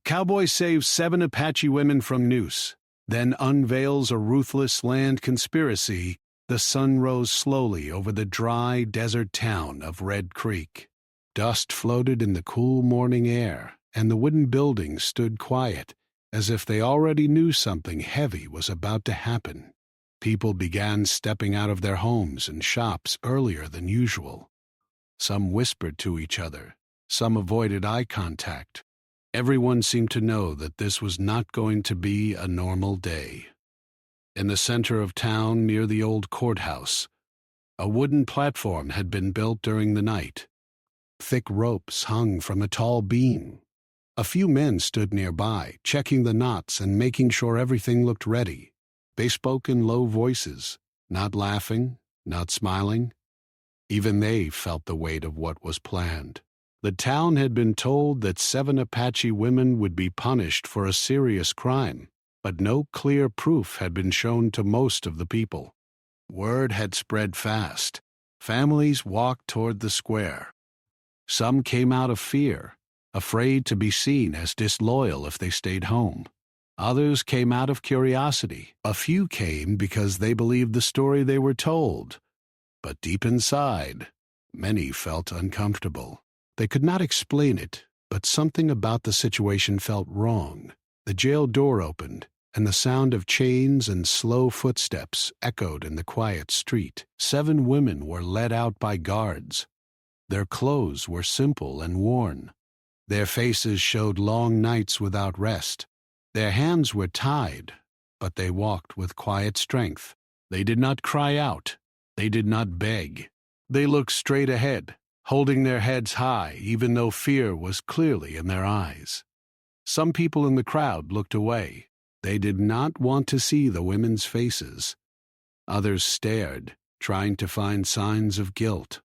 Cowboy saves 7 Apache women from noose, then unveils a ruthless land conspiracy. The sun rose slowly over the dry desert town of Red Creek. Dust floated in the cool morning air, and the wooden buildings stood quiet, as if they already knew something heavy was about to happen. People began stepping out of their homes and shops earlier than usual. Some whispered to each other, some avoided eye contact. Everyone seemed to know that this was not going to be a normal day. In the center of town, near the old courthouse, a wooden platform had been built during the night. Thick ropes hung from a tall beam. A few men stood nearby, checking the knots and making sure everything looked ready. They spoke in low voices, not laughing, not smiling. Even they felt the weight of what was planned. The town had been told that 7 Apache women would be punished for a serious crime, but no clear proof had been shown to most of the people. Word had spread fast. Families walked toward the square. Some came out of fear, afraid to be seen as disloyal if they stayed home. Others came out of curiosity. A few came because they believed the story they were told. But deep inside, many felt uncomfortable. They could not explain it, but something about the situation felt wrong. The jail door opened, and the sound of chains and slow footsteps echoed in the quiet street. 7 women were led out by guards. Their clothes were simple and worn. Their faces showed long nights without rest. Their hands were tied, but they walked with quiet strength. They did not cry out. They did not beg. They looked straight ahead, holding their heads high even though fear was clearly in their eyes. Some people in the crowd looked away. They did not want to see the women's faces. Others stared, trying to find signs of guilt.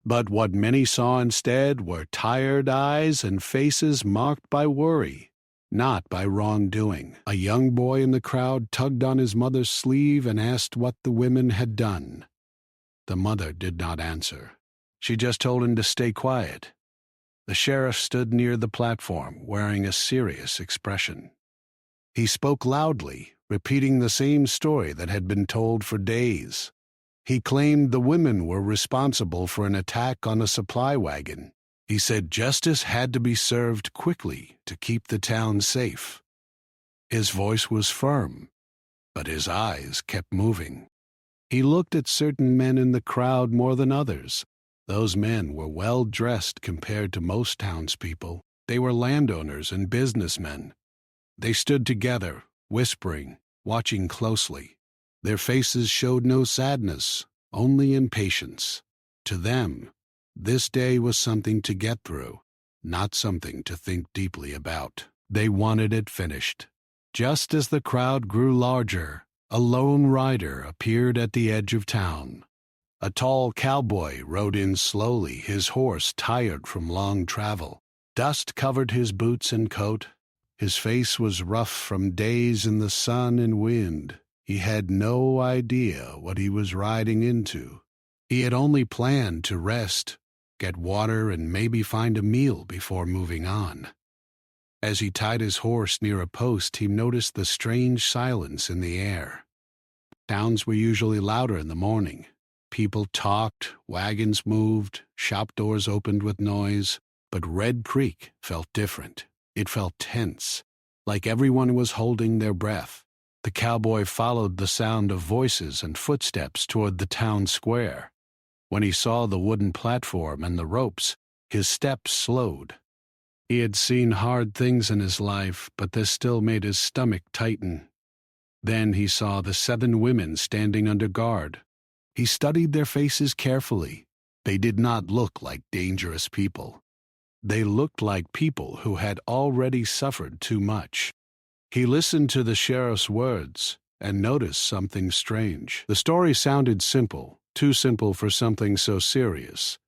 But what many saw instead were tired eyes and faces marked by worry, not by wrongdoing. A young boy in the crowd tugged on his mother's sleeve and asked what the women had done. The mother did not answer. She just told him to stay quiet. The sheriff stood near the platform, wearing a serious expression. He spoke loudly, repeating the same story that had been told for days. He claimed the women were responsible for an attack on a supply wagon. He said justice had to be served quickly to keep the town safe. His voice was firm, but his eyes kept moving. He looked at certain men in the crowd more than others. Those men were well-dressed compared to most townspeople. They were landowners and businessmen. They stood together, whispering, watching closely. Their faces showed no sadness, only impatience. To them, this day was something to get through, not something to think deeply about. They wanted it finished. Just as the crowd grew larger, a lone rider appeared at the edge of town. A tall cowboy rode in slowly, his horse tired from long travel. Dust covered his boots and coat. His face was rough from days in the sun and wind. He had no idea what he was riding into. He had only planned to rest, get water, and maybe find a meal before moving on. As he tied his horse near a post, he noticed the strange silence in the air. Towns were usually louder in the morning. People talked, wagons moved, shop doors opened with noise. But Red Creek felt different. It felt tense, like everyone was holding their breath. The cowboy followed the sound of voices and footsteps toward the town square. When he saw the wooden platform and the ropes, his steps slowed. He had seen hard things in his life, but this still made his stomach tighten. Then he saw the 7 women standing under guard. He studied their faces carefully. They did not look like dangerous people. They looked like people who had already suffered too much. He listened to the sheriff's words and noticed something strange. The story sounded simple, too simple for something so serious.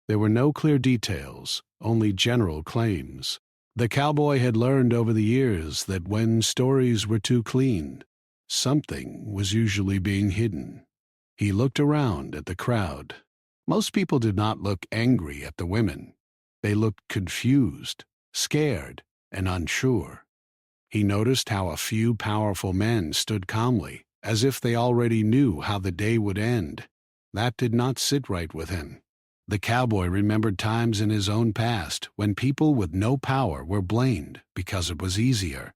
There were no clear details, only general claims. The cowboy had learned over the years that when stories were too clean, something was usually being hidden. He looked around at the crowd. Most people did not look angry at the women. They looked confused, scared, and unsure. He noticed how a few powerful men stood calmly, as if they already knew how the day would end. That did not sit right with him. The cowboy remembered times in his own past when people with no power were blamed because it was easier.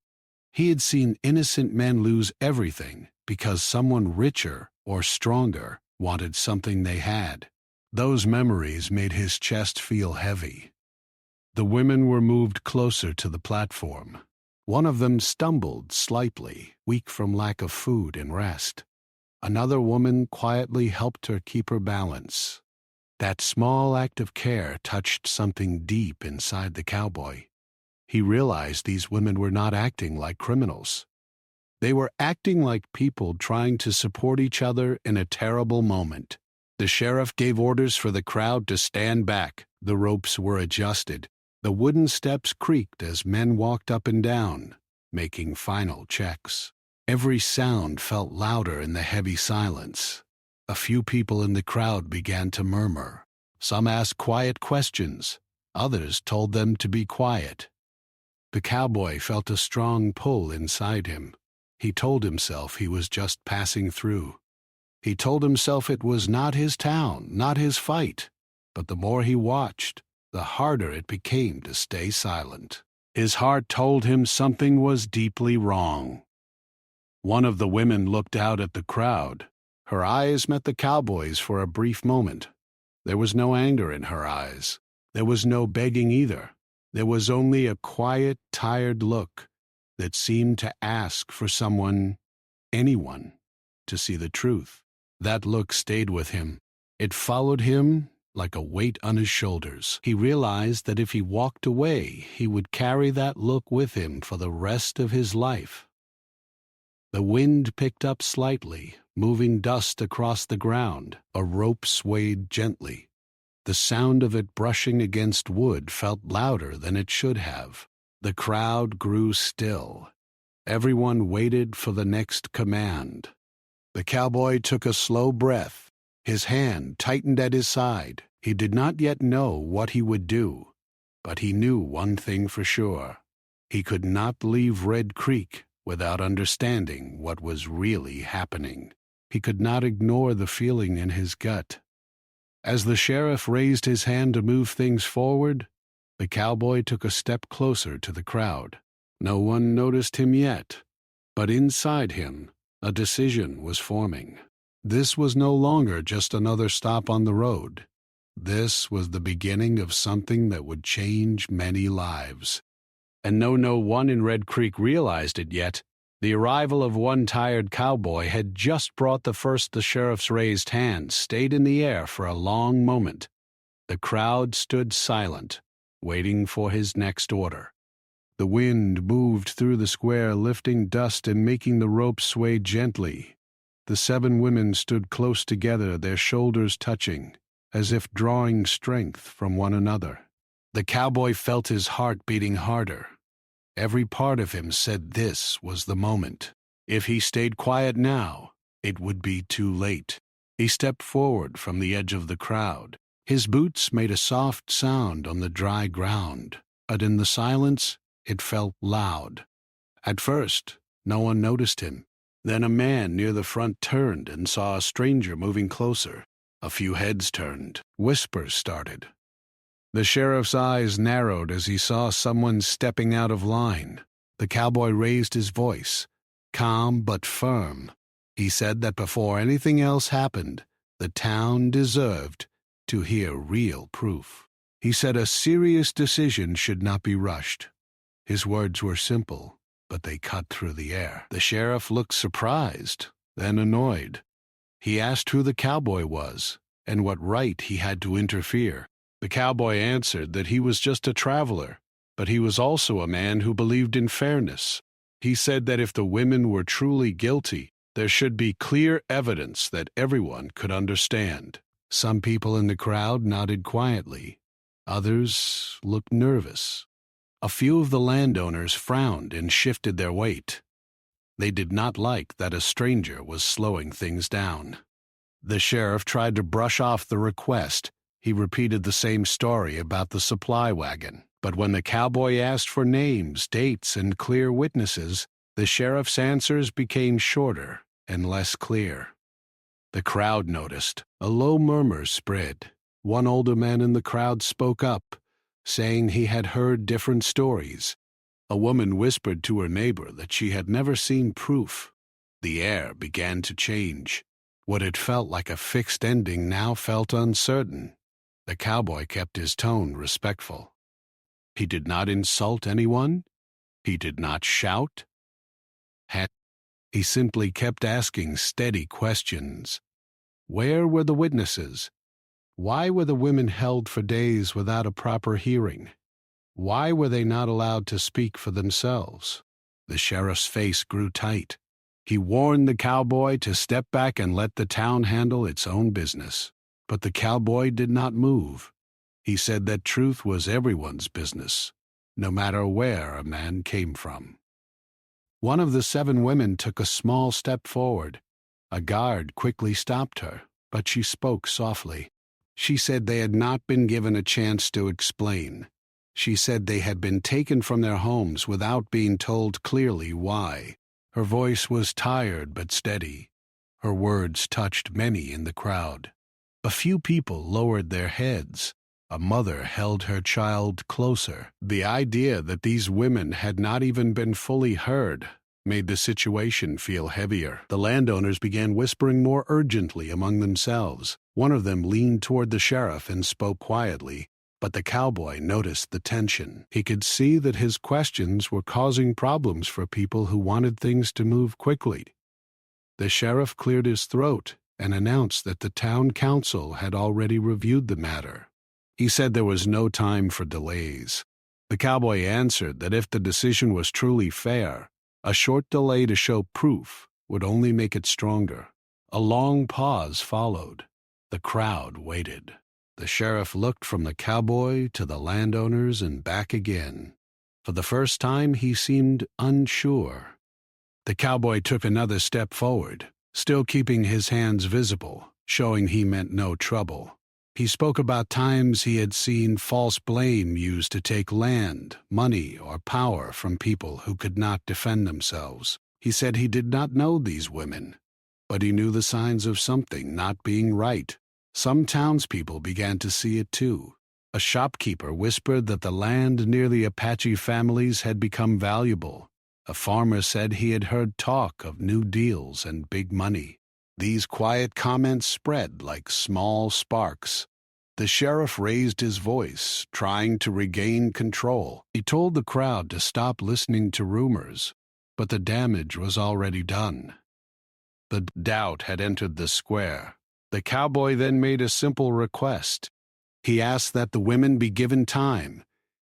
He had seen innocent men lose everything because someone richer or stronger wanted something they had. Those memories made his chest feel heavy. The women were moved closer to the platform. One of them stumbled slightly, weak from lack of food and rest. Another woman quietly helped her keep her balance. That small act of care touched something deep inside the cowboy. He realized these women were not acting like criminals. They were acting like people trying to support each other in a terrible moment. The sheriff gave orders for the crowd to stand back. The ropes were adjusted. The wooden steps creaked as men walked up and down, making final checks. Every sound felt louder in the heavy silence. A few people in the crowd began to murmur. Some asked quiet questions. Others told them to be quiet. The cowboy felt a strong pull inside him. He told himself he was just passing through. He told himself it was not his town, not his fight. But the more he watched, the harder it became to stay silent. His heart told him something was deeply wrong. One of the women looked out at the crowd. Her eyes met the cowboy's for a brief moment. There was no anger in her eyes. There was no begging either. There was only a quiet, tired look that seemed to ask for someone, anyone, to see the truth. That look stayed with him. It followed him like a weight on his shoulders. He realized that if he walked away, he would carry that look with him for the rest of his life. The wind picked up slightly, moving dust across the ground. A rope swayed gently. The sound of it brushing against wood felt louder than it should have. The crowd grew still. Everyone waited for the next command. The cowboy took a slow breath. His hand tightened at his side. He did not yet know what he would do, but he knew one thing for sure. He could not leave Red Creek without understanding what was really happening. He could not ignore the feeling in his gut. As the sheriff raised his hand to move things forward, the cowboy took a step closer to the crowd. No one noticed him yet, but inside him, a decision was forming. This was no longer just another stop on the road. This was the beginning of something that would change many lives. And no one in Red Creek realized it yet, the arrival of one tired cowboy had just brought the sheriff's raised hand stayed in the air for a long moment. The crowd stood silent, waiting for his next order. The wind moved through the square, lifting dust and making the rope sway gently. The 7 women stood close together, their shoulders touching, as if drawing strength from one another. The cowboy felt his heart beating harder. Every part of him said this was the moment. If he stayed quiet now, it would be too late. He stepped forward from the edge of the crowd. His boots made a soft sound on the dry ground, but in the silence, it felt loud. At first, no one noticed him. Then a man near the front turned and saw a stranger moving closer. A few heads turned. Whispers started. The sheriff's eyes narrowed as he saw someone stepping out of line. The cowboy raised his voice, calm but firm. He said that before anything else happened, the town deserved to hear real proof. He said a serious decision should not be rushed. His words were simple, but they cut through the air. The sheriff looked surprised, then annoyed. He asked who the cowboy was and what right he had to interfere. The cowboy answered that he was just a traveler, but he was also a man who believed in fairness. He said that if the women were truly guilty, there should be clear evidence that everyone could understand. Some people in the crowd nodded quietly. Others looked nervous. A few of the landowners frowned and shifted their weight. They did not like that a stranger was slowing things down. The sheriff tried to brush off the request. He repeated the same story about the supply wagon. But when the cowboy asked for names, dates, and clear witnesses, the sheriff's answers became shorter and less clear. The crowd noticed. A low murmur spread. One older man in the crowd spoke up, saying he had heard different stories. A woman whispered to her neighbor that she had never seen proof. The air began to change. What had felt like a fixed ending now felt uncertain. The cowboy kept his tone respectful. He did not insult anyone. He did not shout. He simply kept asking steady questions. Where were the witnesses? Why were the women held for days without a proper hearing? Why were they not allowed to speak for themselves? The sheriff's face grew tight. He warned the cowboy to step back and let the town handle its own business. But the cowboy did not move. He said that truth was everyone's business, no matter where a man came from. One of the 7 women took a small step forward. A guard quickly stopped her, but she spoke softly. She said they had not been given a chance to explain. She said they had been taken from their homes without being told clearly why. Her voice was tired but steady. Her words touched many in the crowd. A few people lowered their heads. A mother held her child closer. The idea that these women had not even been fully heard made the situation feel heavier. The landowners began whispering more urgently among themselves. One of them leaned toward the sheriff and spoke quietly, but the cowboy noticed the tension. He could see that his questions were causing problems for people who wanted things to move quickly. The sheriff cleared his throat and announced that the town council had already reviewed the matter. He said there was no time for delays. The cowboy answered that if the decision was truly fair, a short delay to show proof would only make it stronger. A long pause followed. The crowd waited. The sheriff looked from the cowboy to the landowners and back again. For the first time, he seemed unsure. The cowboy took another step forward, still keeping his hands visible, showing he meant no trouble. He spoke about times he had seen false blame used to take land, money, or power from people who could not defend themselves. He said he did not know these women, but he knew the signs of something not being right. Some townspeople began to see it too. A shopkeeper whispered that the land near the Apache families had become valuable. A farmer said he had heard talk of new deals and big money. These quiet comments spread like small sparks. The sheriff raised his voice, trying to regain control. He told the crowd to stop listening to rumors, but the damage was already done. The doubt had entered the square. The cowboy then made a simple request. He asked that the women be given time.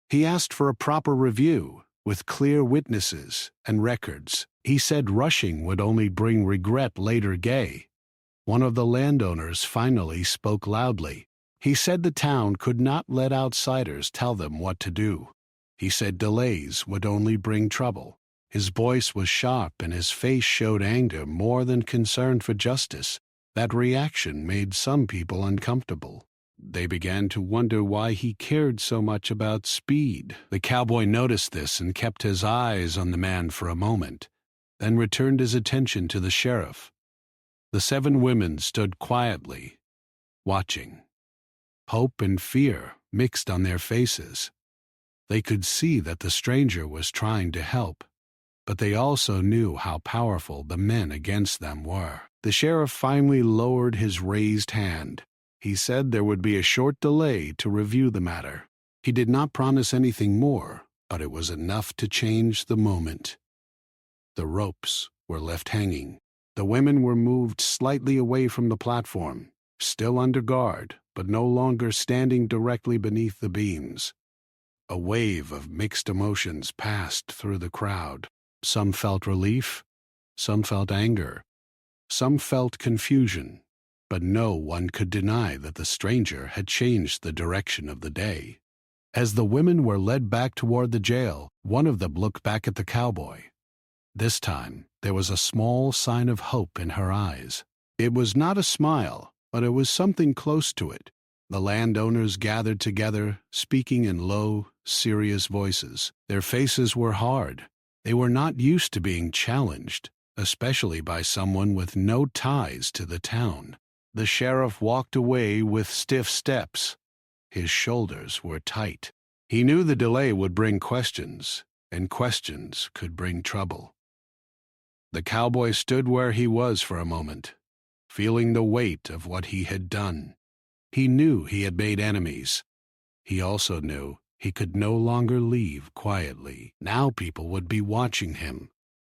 He asked for a proper review, with clear witnesses and records. He said rushing would only bring regret later. One of the landowners finally spoke loudly. He said the town could not let outsiders tell them what to do. He said delays would only bring trouble. His voice was sharp and his face showed anger more than concern for justice. That reaction made some people uncomfortable. They began to wonder why he cared so much about speed. The cowboy noticed this and kept his eyes on the man for a moment, then returned his attention to the sheriff. The 7 women stood quietly, watching. Hope and fear mixed on their faces. They could see that the stranger was trying to help, but they also knew how powerful the men against them were. The sheriff finally lowered his raised hand. He said there would be a short delay to review the matter. He did not promise anything more, but it was enough to change the moment. The ropes were left hanging. The women were moved slightly away from the platform, still under guard, but no longer standing directly beneath the beams. A wave of mixed emotions passed through the crowd. Some felt relief, some felt anger, some felt confusion, but no one could deny that the stranger had changed the direction of the day. As the women were led back toward the jail, one of them looked back at the cowboy. This time, there was a small sign of hope in her eyes. It was not a smile, but it was something close to it. The landowners gathered together, speaking in low, serious voices. Their faces were hard. They were not used to being challenged, especially by someone with no ties to the town. The sheriff walked away with stiff steps. His shoulders were tight. He knew the delay would bring questions, and questions could bring trouble. The cowboy stood where he was for a moment, feeling the weight of what he had done. He knew he had made enemies. He also knew he could no longer leave quietly. Now people would be watching him.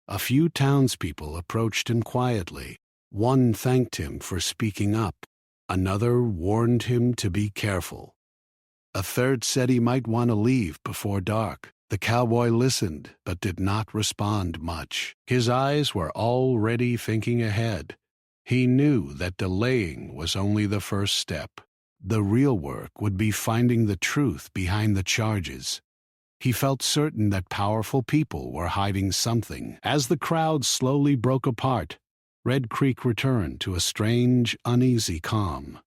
A few townspeople approached him quietly. One thanked him for speaking up. Another warned him to be careful. A third said he might want to leave before dark. The cowboy listened, but did not respond much. His eyes were already thinking ahead. He knew that delaying was only the first step. The real work would be finding the truth behind the charges. He felt certain that powerful people were hiding something. As the crowd slowly broke apart, Red Creek returned to a strange, uneasy calm.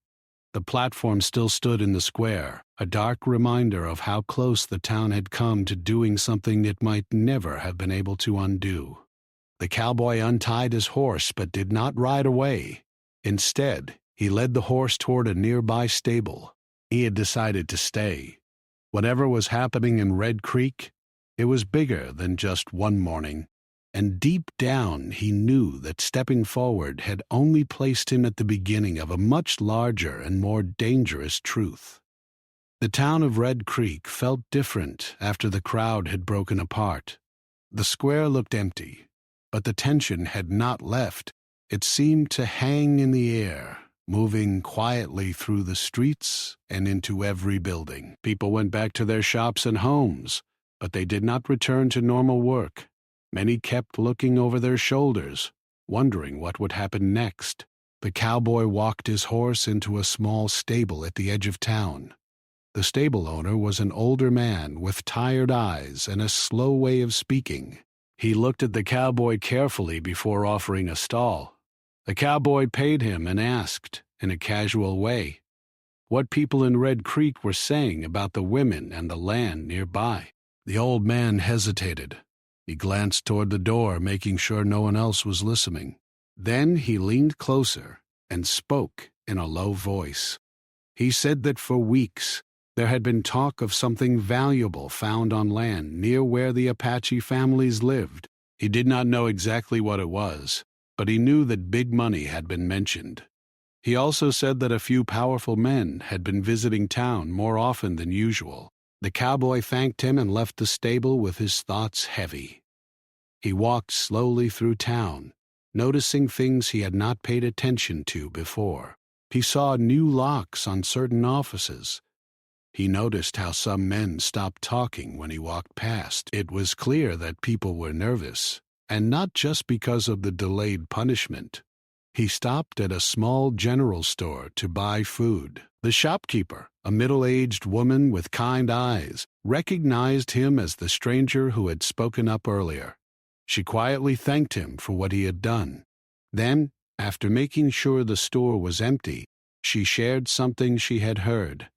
The platform still stood in the square, a dark reminder of how close the town had come to doing something it might never have been able to undo. The cowboy untied his horse but did not ride away. Instead, he led the horse toward a nearby stable. He had decided to stay. Whatever was happening in Red Creek, it was bigger than just one morning, and deep down he knew that stepping forward had only placed him at the beginning of a much larger and more dangerous truth. The town of Red Creek felt different after the crowd had broken apart. The square looked empty, but the tension had not left. It seemed to hang in the air, moving quietly through the streets and into every building. People went back to their shops and homes, but they did not return to normal work. Many kept looking over their shoulders, wondering what would happen next. The cowboy walked his horse into a small stable at the edge of town. The stable owner was an older man with tired eyes and a slow way of speaking. He looked at the cowboy carefully before offering a stall. The cowboy paid him and asked, in a casual way, what people in Red Creek were saying about the women and the land nearby. The old man hesitated. He glanced toward the door, making sure no one else was listening. Then he leaned closer and spoke in a low voice. He said that for weeks there had been talk of something valuable found on land near where the Apache families lived. He did not know exactly what it was, but he knew that big money had been mentioned. He also said that a few powerful men had been visiting town more often than usual. The cowboy thanked him and left the stable with his thoughts heavy. He walked slowly through town, noticing things he had not paid attention to before. He saw new locks on certain offices. He noticed how some men stopped talking when he walked past. It was clear that people were nervous, and not just because of the delayed punishment. He stopped at a small general store to buy food. The shopkeeper, a middle-aged woman with kind eyes, recognized him as the stranger who had spoken up earlier. She quietly thanked him for what he had done. Then, after making sure the store was empty, she shared something she had heard.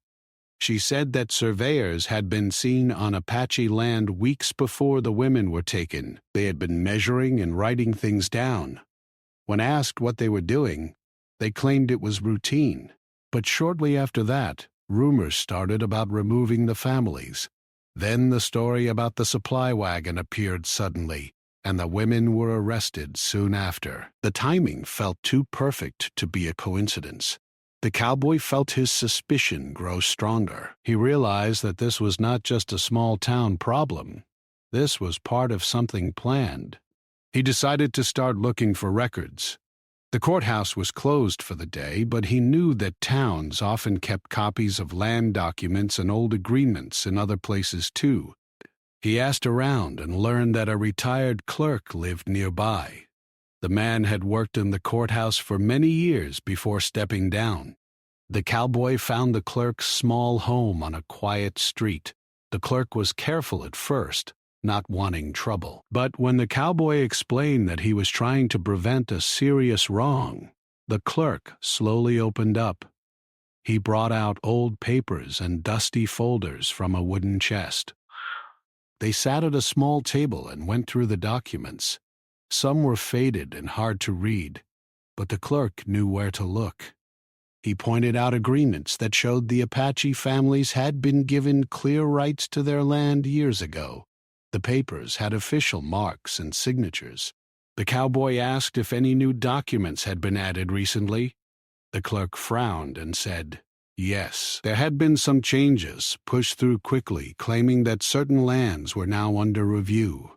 She said that surveyors had been seen on Apache land weeks before the women were taken. They had been measuring and writing things down. When asked what they were doing, they claimed it was routine. But shortly after that, rumors started about removing the families. Then the story about the supply wagon appeared suddenly, and the women were arrested soon after. The timing felt too perfect to be a coincidence. The cowboy felt his suspicion grow stronger. He realized that this was not just a small-town problem. This was part of something planned. He decided to start looking for records. The courthouse was closed for the day, but he knew that towns often kept copies of land documents and old agreements in other places too. He asked around and learned that a retired clerk lived nearby. The man had worked in the courthouse for many years before stepping down. The cowboy found the clerk's small home on a quiet street. The clerk was careful at first, not wanting trouble. But when the cowboy explained that he was trying to prevent a serious wrong, the clerk slowly opened up. He brought out old papers and dusty folders from a wooden chest. They sat at a small table and went through the documents. Some were faded and hard to read, but the clerk knew where to look. He pointed out agreements that showed the Apache families had been given clear rights to their land years ago. The papers had official marks and signatures. The cowboy asked if any new documents had been added recently. The clerk frowned and said, yes, there had been some changes, pushed through quickly, claiming that certain lands were now under review.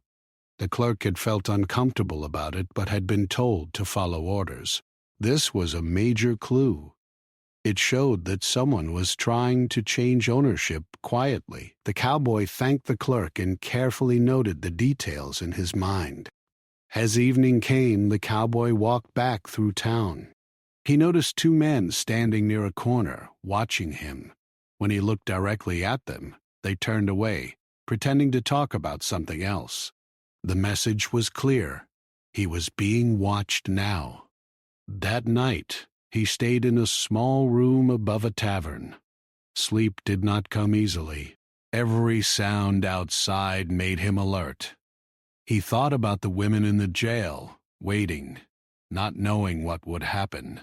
The clerk had felt uncomfortable about it, but had been told to follow orders. This was a major clue. It showed that someone was trying to change ownership quietly. The cowboy thanked the clerk and carefully noted the details in his mind. As evening came, the cowboy walked back through town. He noticed two men standing near a corner, watching him. When he looked directly at them, they turned away, pretending to talk about something else. The message was clear. He was being watched now. That night, he stayed in a small room above a tavern. Sleep did not come easily. Every sound outside made him alert. He thought about the women in the jail, waiting, not knowing what would happen.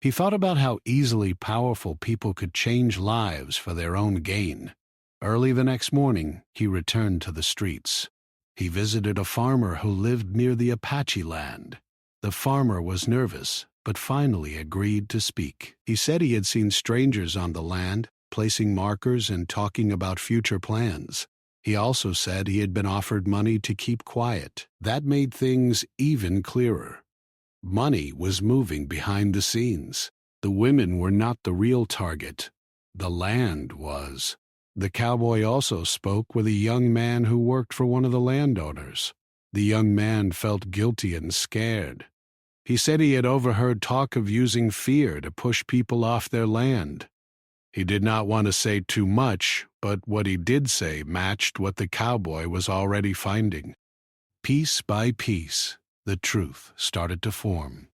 He thought about how easily powerful people could change lives for their own gain. Early the next morning, he returned to the streets. He visited a farmer who lived near the Apache land. The farmer was nervous, but finally agreed to speak. He said he had seen strangers on the land, placing markers and talking about future plans. He also said he had been offered money to keep quiet. That made things even clearer. Money was moving behind the scenes. The women were not the real target. The land was. The cowboy also spoke with a young man who worked for one of the landowners. The young man felt guilty and scared. He said he had overheard talk of using fear to push people off their land. He did not want to say too much, but what he did say matched what the cowboy was already finding. Piece by piece, the truth started to form.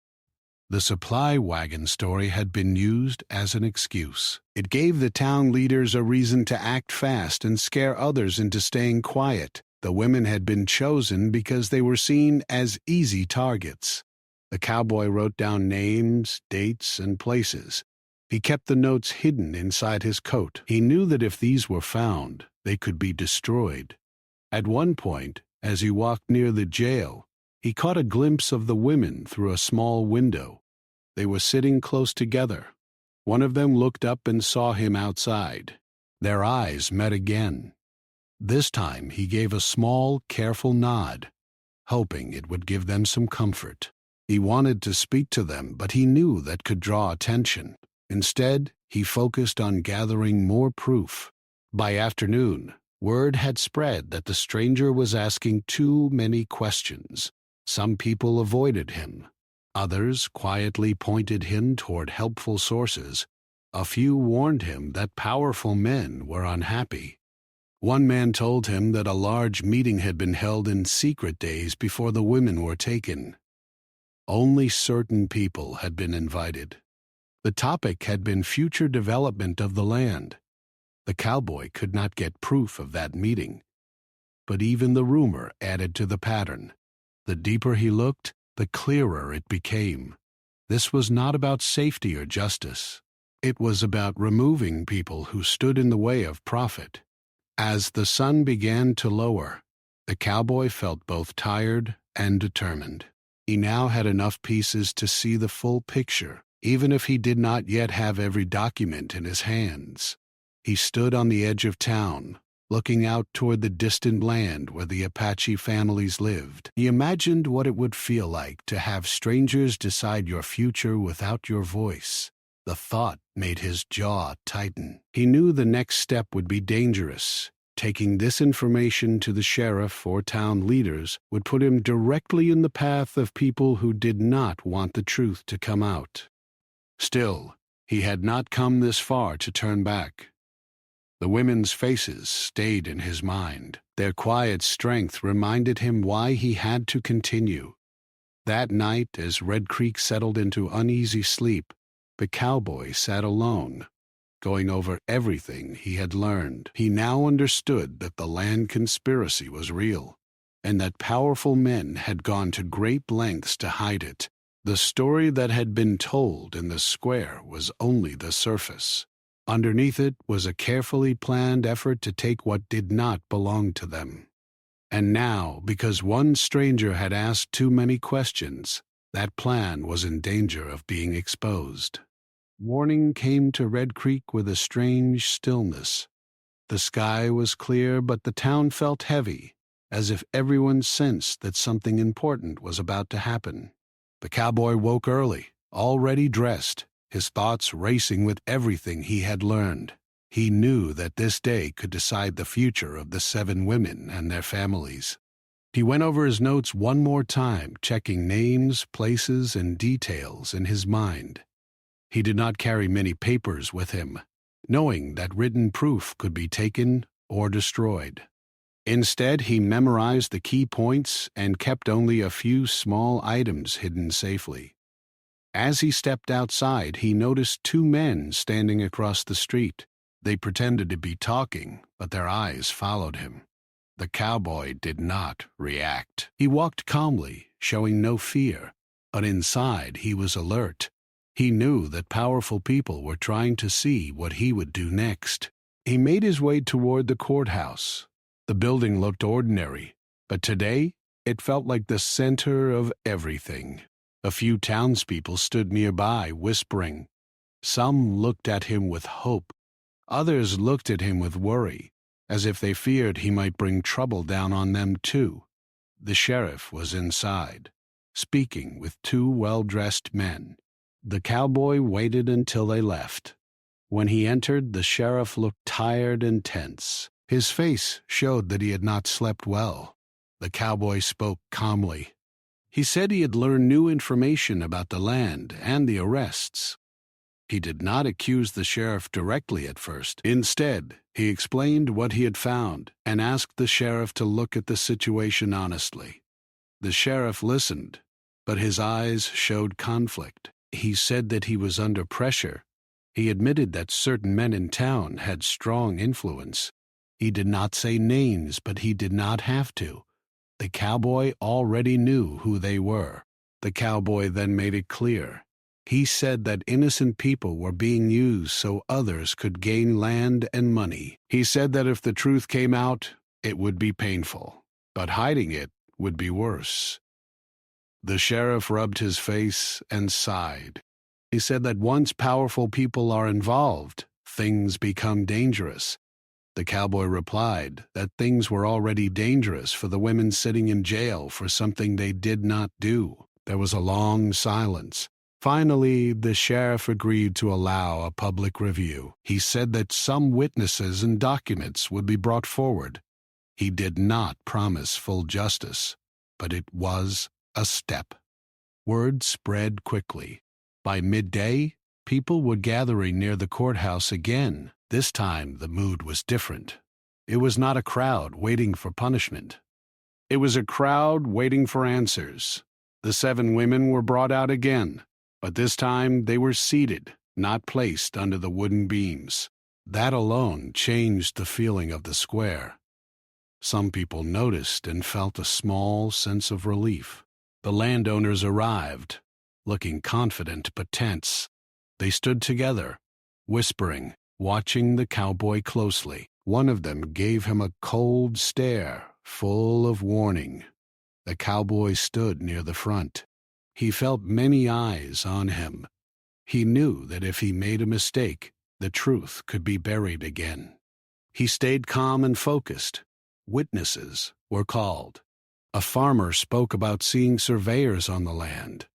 The supply wagon story had been used as an excuse. It gave the town leaders a reason to act fast and scare others into staying quiet. The women had been chosen because they were seen as easy targets. The cowboy wrote down names, dates, and places. He kept the notes hidden inside his coat. He knew that if these were found, they could be destroyed. At one point, as he walked near the jail, he caught a glimpse of the women through a small window. They were sitting close together. One of them looked up and saw him outside. Their eyes met again. This time he gave a small, careful nod, hoping it would give them some comfort. He wanted to speak to them, but he knew that could draw attention. Instead, he focused on gathering more proof. By afternoon, word had spread that the stranger was asking too many questions. Some people avoided him. Others quietly pointed him toward helpful sources. A few warned him that powerful men were unhappy. One man told him that a large meeting had been held in secret days before the women were taken. Only certain people had been invited. The topic had been future development of the land. The cowboy could not get proof of that meeting. But even the rumor added to the pattern. The deeper he looked, the clearer it became. This was not about safety or justice. It was about removing people who stood in the way of profit. As the sun began to lower, the cowboy felt both tired and determined. He now had enough pieces to see the full picture, even if he did not yet have every document in his hands. He stood on the edge of town, looking out toward the distant land where the Apache families lived. He imagined what it would feel like to have strangers decide your future without your voice. The thought made his jaw tighten. He knew the next step would be dangerous. Taking this information to the sheriff or town leaders would put him directly in the path of people who did not want the truth to come out. Still, he had not come this far to turn back. The women's faces stayed in his mind. Their quiet strength reminded him why he had to continue. That night, as Red Creek settled into uneasy sleep, The cowboy sat alone, going over everything he had learned. He now understood that the land conspiracy was real, and that powerful men had gone to great lengths to hide it. The story that had been told in the square was only the surface. Underneath it was a carefully planned effort to take what did not belong to them. And now, because one stranger had asked too many questions, that plan was in danger of being exposed. Morning came to Red Creek with a strange stillness. The sky was clear, but the town felt heavy, as if everyone sensed that something important was about to happen. The cowboy woke early, already dressed, his thoughts racing with everything he had learned. He knew that this day could decide the future of the 7 women and their families. He went over his notes one more time, checking names, places, and details in his mind. He did not carry many papers with him, knowing that written proof could be taken or destroyed. Instead, he memorized the key points and kept only a few small items hidden safely. As he stepped outside, he noticed 2 men standing across the street. They pretended to be talking, but their eyes followed him. The cowboy did not react. He walked calmly, showing no fear, but inside he was alert. He knew that powerful people were trying to see what he would do next. He made his way toward the courthouse. The building looked ordinary, but today it felt like the center of everything. A few townspeople stood nearby, whispering. Some looked at him with hope. Others looked at him with worry, as if they feared he might bring trouble down on them too. The sheriff was inside, speaking with 2 well-dressed men. The cowboy waited until they left. When he entered, the sheriff looked tired and tense. His face showed that he had not slept well. The cowboy spoke calmly. He said he had learned new information about the land and the arrests. He did not accuse the sheriff directly at first. Instead, he explained what he had found and asked the sheriff to look at the situation honestly. The sheriff listened, but his eyes showed conflict. He said that he was under pressure. He admitted that certain men in town had strong influence. He did not say names, but he did not have to. The cowboy already knew who they were. The cowboy then made it clear. He said that innocent people were being used so others could gain land and money. He said that if the truth came out, it would be painful, but hiding it would be worse. The sheriff rubbed his face and sighed. He said that once powerful people are involved, things become dangerous. The cowboy replied that things were already dangerous for the women sitting in jail for something they did not do. There was a long silence. Finally, the sheriff agreed to allow a public review. He said that some witnesses and documents would be brought forward. He did not promise full justice, but it was a step. Word spread quickly. By midday, people were gathering near the courthouse again. This time, the mood was different. It was not a crowd waiting for punishment. It was a crowd waiting for answers. The 7 women were brought out again, but this time they were seated, not placed under the wooden beams. That alone changed the feeling of the square. Some people noticed and felt a small sense of relief. The landowners arrived, looking confident but tense. They stood together, whispering, watching the cowboy closely. One of them gave him a cold stare, full of warning. The cowboy stood near the front. He felt many eyes on him. He knew that if he made a mistake, the truth could be buried again. He stayed calm and focused. Witnesses were called. A farmer spoke about seeing surveyors on the land.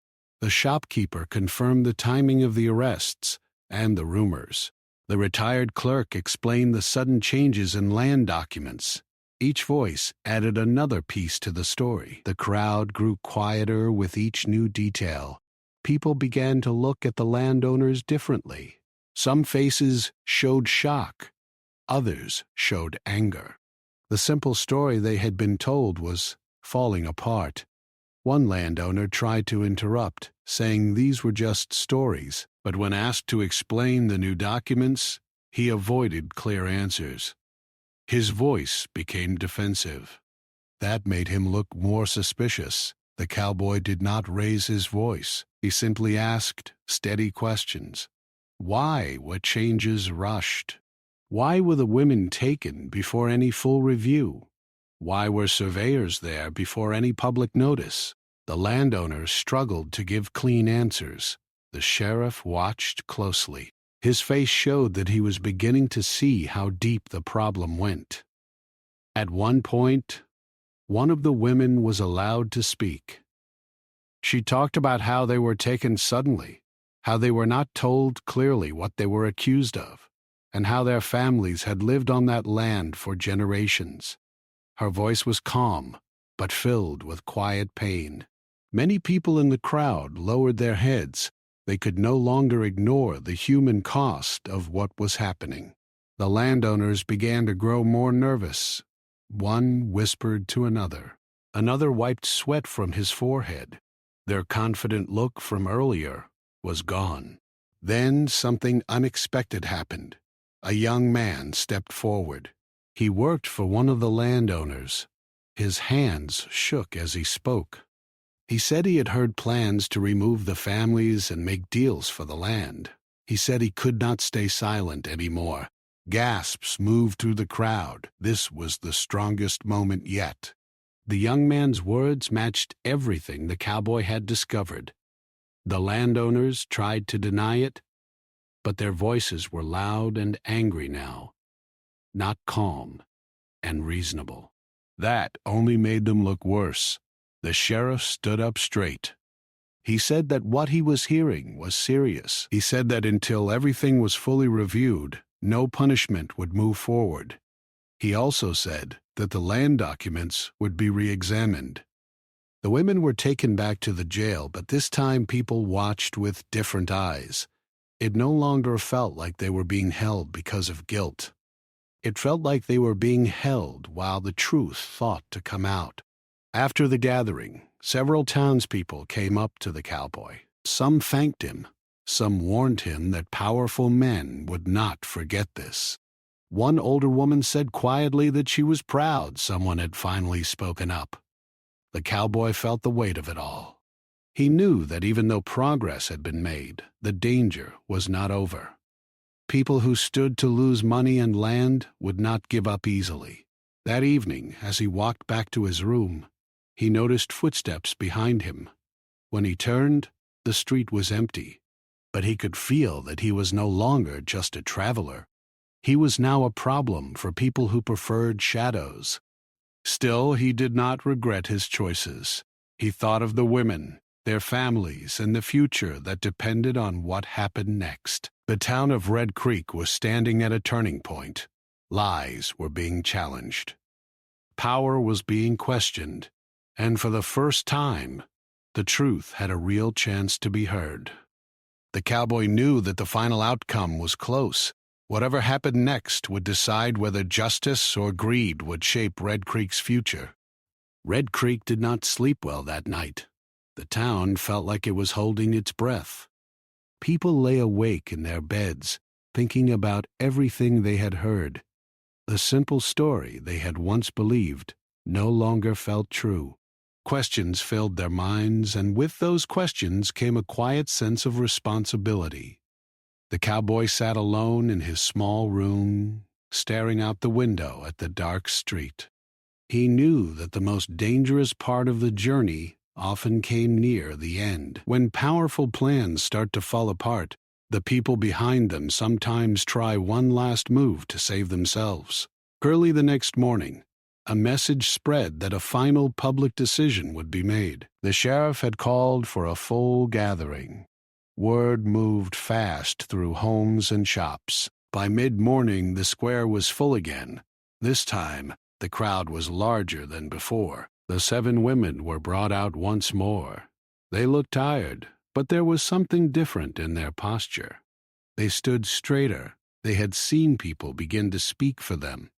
The shopkeeper confirmed the timing of the arrests and the rumors. The retired clerk explained the sudden changes in land documents. Each voice added another piece to the story. The crowd grew quieter with each new detail. People began to look at the landowners differently. Some faces showed shock. Others showed anger. The simple story they had been told was falling apart. One landowner tried to interrupt, saying these were just stories, but when asked to explain the new documents, he avoided clear answers. His voice became defensive. That made him look more suspicious. The cowboy did not raise his voice. He simply asked steady questions. Why were changes rushed? Why were the women taken before any full review? Why were surveyors there before any public notice? The landowners struggled to give clean answers. The sheriff watched closely. His face showed that he was beginning to see how deep the problem went. At one point, one of the women was allowed to speak. She talked about how they were taken suddenly, how they were not told clearly what they were accused of, and how their families had lived on that land for generations. Her voice was calm, but filled with quiet pain. Many people in the crowd lowered their heads. They could no longer ignore the human cost of what was happening. The landowners began to grow more nervous. One whispered to another. Another wiped sweat from his forehead. Their confident look from earlier was gone. Then something unexpected happened. A young man stepped forward. He worked for one of the landowners. His hands shook as he spoke. He said he had heard plans to remove the families and make deals for the land. He said he could not stay silent anymore. Gasps moved through the crowd. This was the strongest moment yet. The young man's words matched everything the cowboy had discovered. The landowners tried to deny it, but their voices were loud and angry now, not calm and reasonable. That only made them look worse. The sheriff stood up straight. He said that what he was hearing was serious. He said that until everything was fully reviewed, no punishment would move forward. He also said that the land documents would be re-examined. The women were taken back to the jail, but this time people watched with different eyes. It no longer felt like they were being held because of guilt. It felt like they were being held while the truth fought to come out. After the gathering, several townspeople came up to the cowboy. Some thanked him. Some warned him that powerful men would not forget this. One older woman said quietly that she was proud someone had finally spoken up. The cowboy felt the weight of it all. He knew that even though progress had been made, the danger was not over. People who stood to lose money and land would not give up easily. That evening, as he walked back to his room, he noticed footsteps behind him. When he turned, the street was empty, but he could feel that he was no longer just a traveler. He was now a problem for people who preferred shadows. Still, he did not regret his choices. He thought of the women, their families, and the future that depended on what happened next. The town of Red Creek was standing at a turning point. Lies were being challenged. Power was being questioned. And for the first time, the truth had a real chance to be heard. The cowboy knew that the final outcome was close. Whatever happened next would decide whether justice or greed would shape Red Creek's future. Red Creek did not sleep well that night. The town felt like it was holding its breath. People lay awake in their beds, thinking about everything they had heard. The simple story they had once believed no longer felt true. Questions filled their minds, and with those questions came a quiet sense of responsibility. The cowboy sat alone in his small room, staring out the window at the dark street. He knew that the most dangerous part of the journey often came near the end. When powerful plans start to fall apart, the people behind them sometimes try one last move to save themselves. Early the next morning, a message spread that a final public decision would be made. The sheriff had called for a full gathering. Word moved fast through homes and shops. By mid-morning, the square was full again. This time, the crowd was larger than before. The 7 women were brought out once more. They looked tired, but there was something different in their posture. They stood straighter. They had seen people begin to speak for them.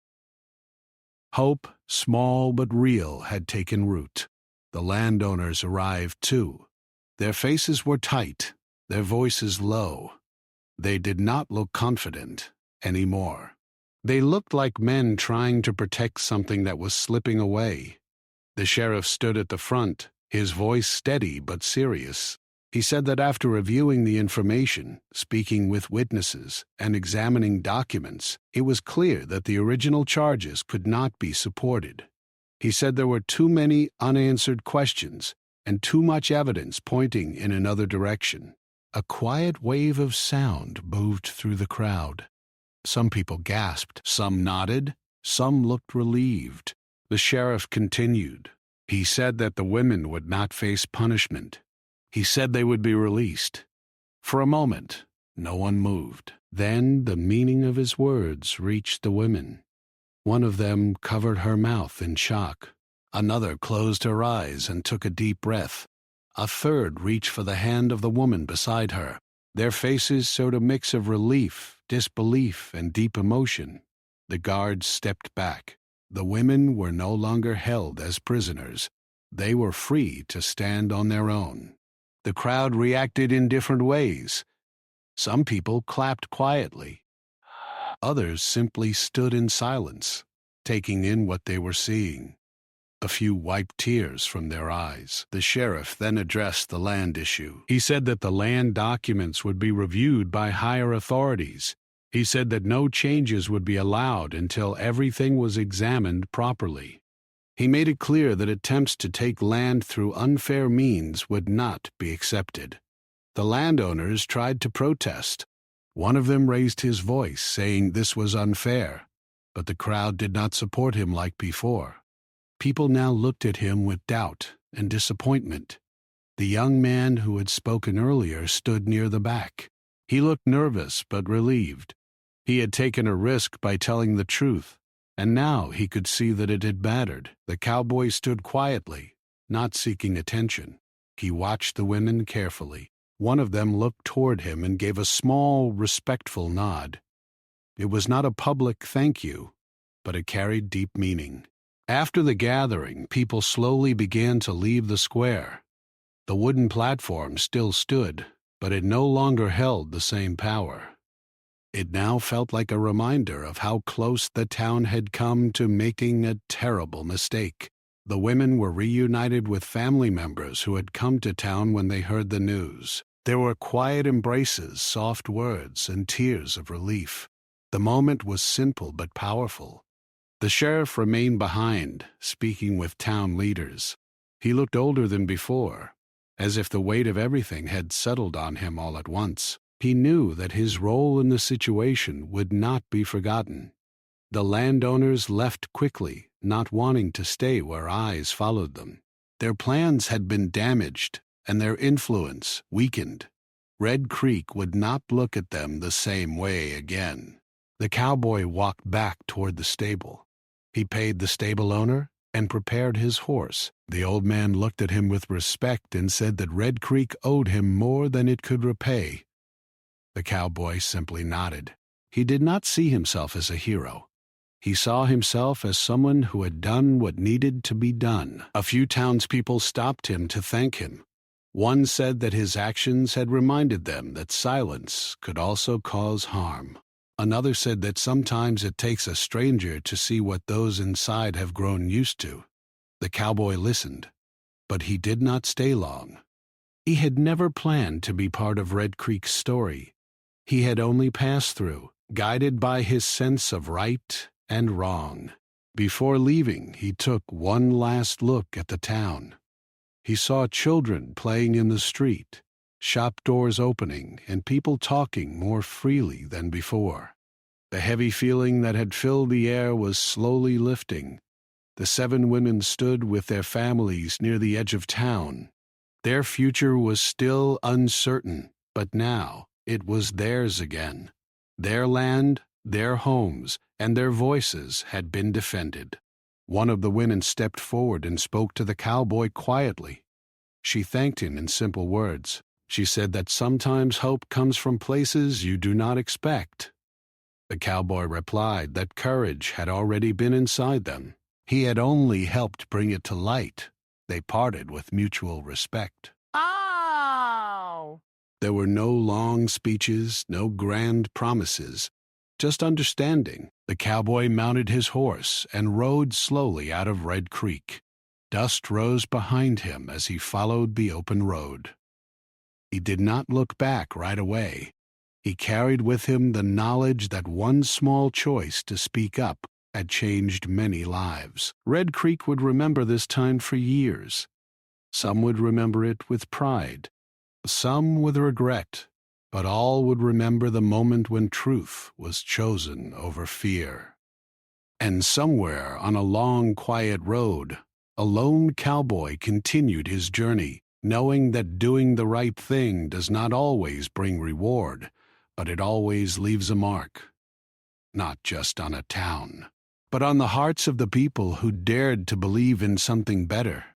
Hope, small but real, had taken root. The landowners arrived too. Their faces were tight, their voices low. They did not look confident anymore. They looked like men trying to protect something that was slipping away. The sheriff stood at the front, his voice steady but serious. He said that after reviewing the information, speaking with witnesses, and examining documents, it was clear that the original charges could not be supported. He said there were too many unanswered questions and too much evidence pointing in another direction. A quiet wave of sound moved through the crowd. Some people gasped, some nodded, some looked relieved. The sheriff continued. He said that the women would not face punishment. He said they would be released. For a moment, no one moved. Then the meaning of his words reached the women. One of them covered her mouth in shock. Another closed her eyes and took a deep breath. A third reached for the hand of the woman beside her. Their faces showed a mix of relief, disbelief, and deep emotion. The guards stepped back. The women were no longer held as prisoners. They were free to stand on their own. The crowd reacted in different ways. Some people clapped quietly. Others simply stood in silence, taking in what they were seeing. A few wiped tears from their eyes. The sheriff then addressed the land issue. He said that the land documents would be reviewed by higher authorities. He said that no changes would be allowed until everything was examined properly. He made it clear that attempts to take land through unfair means would not be accepted. The landowners tried to protest. One of them raised his voice, saying this was unfair, but the crowd did not support him like before. People now looked at him with doubt and disappointment. The young man who had spoken earlier stood near the back. He looked nervous but relieved. He had taken a risk by telling the truth, and now he could see that it had mattered. The cowboy stood quietly, not seeking attention. He watched the women carefully. One of them looked toward him and gave a small, respectful nod. It was not a public thank you, but it carried deep meaning. After the gathering, people slowly began to leave the square. The wooden platform still stood, but it no longer held the same power. It now felt like a reminder of how close the town had come to making a terrible mistake. The women were reunited with family members who had come to town when they heard the news. There were quiet embraces, soft words, and tears of relief. The moment was simple but powerful. The sheriff remained behind, speaking with town leaders. He looked older than before, as if the weight of everything had settled on him all at once. He knew that his role in the situation would not be forgotten. The landowners left quickly, not wanting to stay where eyes followed them. Their plans had been damaged, and their influence weakened. Red Creek would not look at them the same way again. The cowboy walked back toward the stable. He paid the stable owner and prepared his horse. The old man looked at him with respect and said that Red Creek owed him more than it could repay. The cowboy simply nodded. He did not see himself as a hero. He saw himself as someone who had done what needed to be done. A few townspeople stopped him to thank him. One said that his actions had reminded them that silence could also cause harm. Another said that sometimes it takes a stranger to see what those inside have grown used to. The cowboy listened, but he did not stay long. He had never planned to be part of Red Creek's story. He had only passed through, guided by his sense of right and wrong. Before leaving, he took one last look at the town. He saw children playing in the street, shop doors opening, and people talking more freely than before. The heavy feeling that had filled the air was slowly lifting. The 7 women stood with their families near the edge of town. Their future was still uncertain, but now it was theirs again. Their land, their homes, and their voices had been defended. One of the women stepped forward and spoke to the cowboy quietly. She thanked him in simple words. She said that sometimes hope comes from places you do not expect. The cowboy replied that courage had already been inside them. He had only helped bring it to light. They parted with mutual respect. Oh! There were no long speeches, no grand promises, just understanding. The cowboy mounted his horse and rode slowly out of Red Creek. Dust rose behind him as he followed the open road. He did not look back right away. He carried with him the knowledge that one small choice to speak up had changed many lives. Red Creek would remember this time for years. Some would remember it with pride, some with regret, but all would remember the moment when truth was chosen over fear. And somewhere on a long, quiet road, a lone cowboy continued his journey, knowing that doing the right thing does not always bring reward, but it always leaves a mark, not just on a town, but on the hearts of the people who dared to believe in something better.